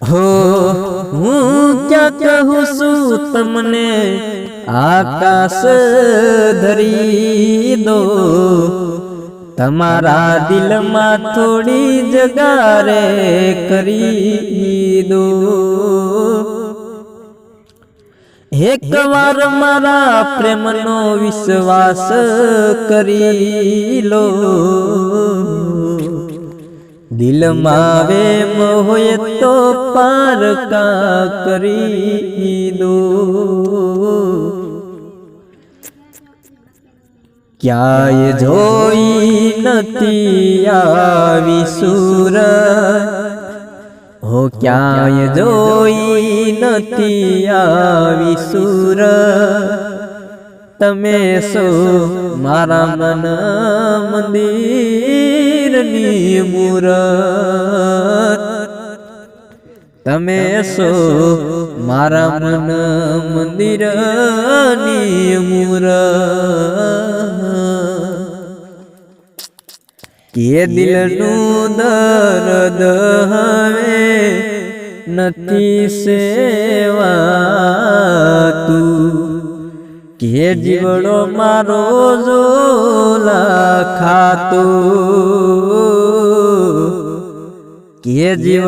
हो हूँ क्या कहूँ सू तमने आकाश धरी दो तमारा दिल में थोड़ी जगह रे करी दो एक बार मारा प्रेम नो विश्वास करी लो दिल मावे मोहे तो पार का करी दो क्या ये जोई नती आवी सूरत हो क्या ये जोई नती आवी सूरत तमे सो मारा मन मंदिर नी मूरत तमे सो मारा मन मंदिर नी मूरत के दिल नु दर्द हवे नती सेवा तू के जीवड़ो मारो जोला खातो के जीव